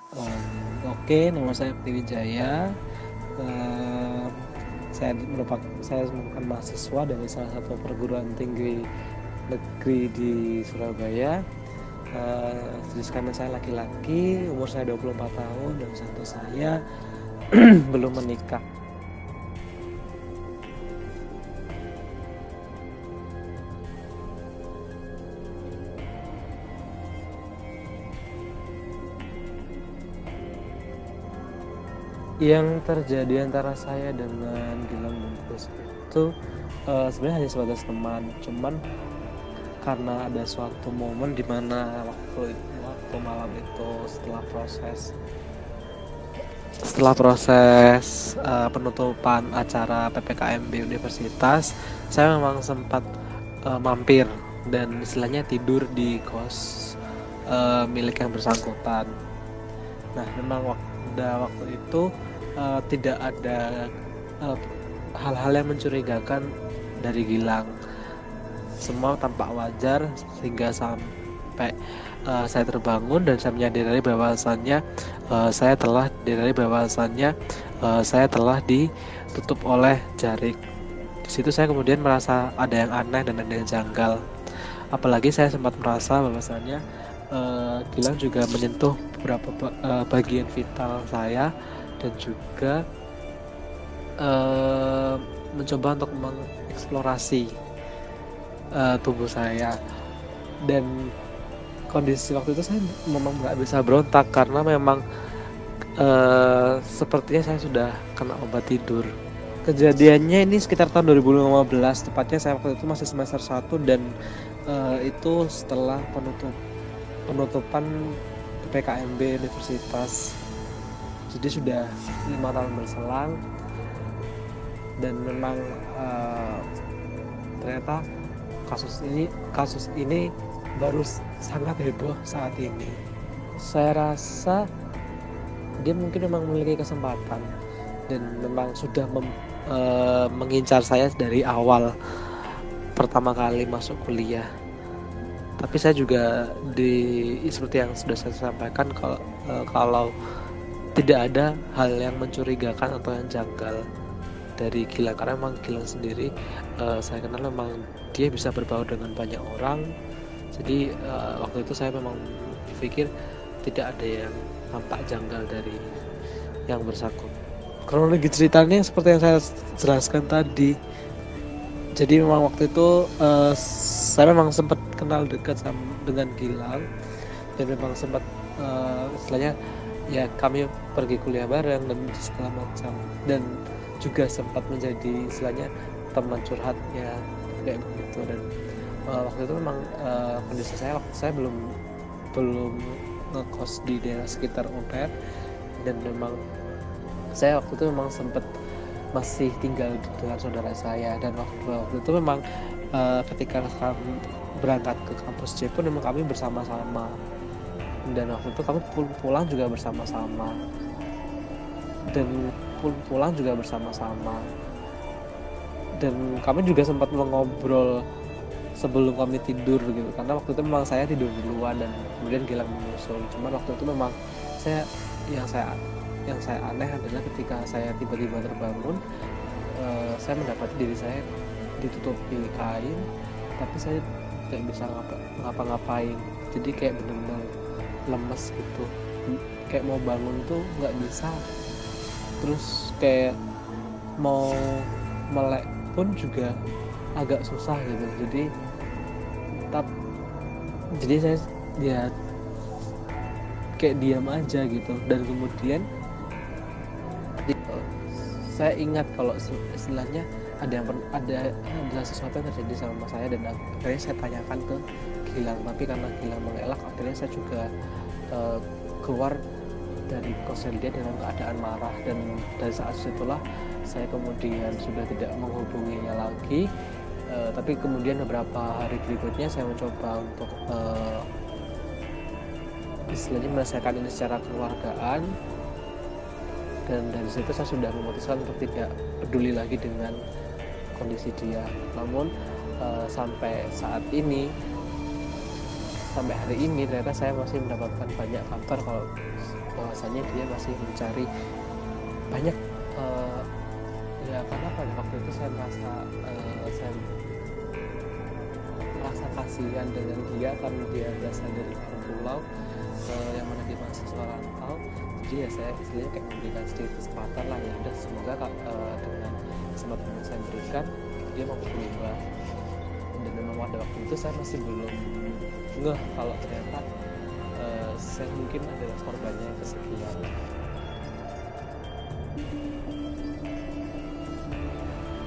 Oke, nama saya Akti Wijaya. Eee, saya merupakan mahasiswa dari salah satu perguruan tinggi negeri di Surabaya. Jenis kelamin saya laki-laki, umur saya 24 tahun, dan status saya belum menikah. Yang terjadi antara saya dengan Gilang Bungkus itu sebenarnya hanya sebatas teman, cuman karena ada suatu momen di mana waktu malam itu setelah proses penutupan acara PPKMB Universitas, saya memang sempat mampir dan istilahnya tidur di kos milik yang bersangkutan. Nah, memang waktu itu tidak ada hal-hal yang mencurigakan dari Gilang. Semua tampak wajar sehingga sampai saya terbangun dan saya menyadari bahwasannya saya telah ditutup oleh jarik. Di situ saya kemudian merasa ada yang aneh dan ada yang janggal. Apalagi saya sempat merasa bahwasannya Gilang juga menyentuh beberapa bagian vital saya dan juga mencoba untuk mengeksplorasi tubuh saya. Dan kondisi waktu itu saya memang nggak bisa berontak karena memang sepertinya saya sudah kena obat tidur. Kejadiannya ini sekitar tahun 2015, tepatnya saya waktu itu masih semester 1 dan itu setelah penutupan PPKMB Universitas. Jadi sudah 5 tahun berselang dan memang ternyata kasus ini baru sangat heboh saat ini. Saya rasa dia mungkin memang memiliki kesempatan dan memang sudah mengincar saya dari awal pertama kali masuk kuliah. Tapi saya juga seperti yang sudah saya sampaikan kalau tidak ada hal yang mencurigakan atau yang janggal dari Gilang, karena memang Gilang sendiri saya kenal memang dia bisa berbaur dengan banyak orang. Jadi waktu itu saya memang pikir tidak ada yang tampak janggal dari yang bersangkutan. Kronologi ceritanya seperti yang saya jelaskan tadi. Jadi memang waktu itu saya memang sempat kenal dekat dengan Gilang dan memang sempat istilahnya ya kami pergi kuliah bareng dan segala macam, dan juga sempat menjadi istilahnya teman curhatnya kayak begitu. Dan waktu itu memang kondisi waktu saya belum ngekos di daerah sekitar UNER, dan memang saya waktu itu memang sempat masih tinggal dengan saudara saya. Dan waktu itu memang ketika kami berangkat ke kampus C pun memang kami bersama-sama, dan waktu itu kami pulang juga bersama-sama dan kami juga sempat mengobrol sebelum kami tidur gitu, karena waktu itu memang saya tidur duluan dan kemudian Gilang menyusul. Cuman waktu itu memang yang saya aneh adalah ketika saya tiba-tiba terbangun, saya mendapati diri saya ditutupi kain, tapi saya tidak bisa ngapa-ngapain. Jadi kayak benar-benar lemes gitu, kayak mau bangun tuh nggak bisa, terus kayak mau melek pun juga agak susah gitu. Jadi saya ya kayak diam aja gitu. Dan kemudian saya ingat kalau istilahnya ada sesuatu yang terjadi sama saya, dan akhirnya saya tanyakan ke Gilang, tapi karena Gilang mengelak, akhirnya saya juga keluar dari kosnya dia dengan keadaan marah. Dan dari saat itulah saya kemudian sudah tidak menghubunginya lagi. Tapi kemudian beberapa hari berikutnya saya mencoba untuk istilahnya menyelesaikan ini secara kekeluargaan, dan dari situ saya sudah memutuskan untuk tidak peduli lagi dengan kondisi dia. Namun sampai hari ini ternyata saya masih mendapatkan banyak kabar kalau bahwasanya dia masih mencari banyak, ya karena pada waktu itu saya merasa kasihan dengan dia karena dia berasal dari luar pulau, yang mana dia mahasiswa rantau. Jadi ya saya istilahnya kayak memberikan sedikit kesempatan lah, ya udah semoga dengan kesempatan yang saya berikan dia mau berubah. Dan memang pada waktu itu saya masih belum ngeh kalau ternyata saya mungkin adalah korbannya yang kesekian.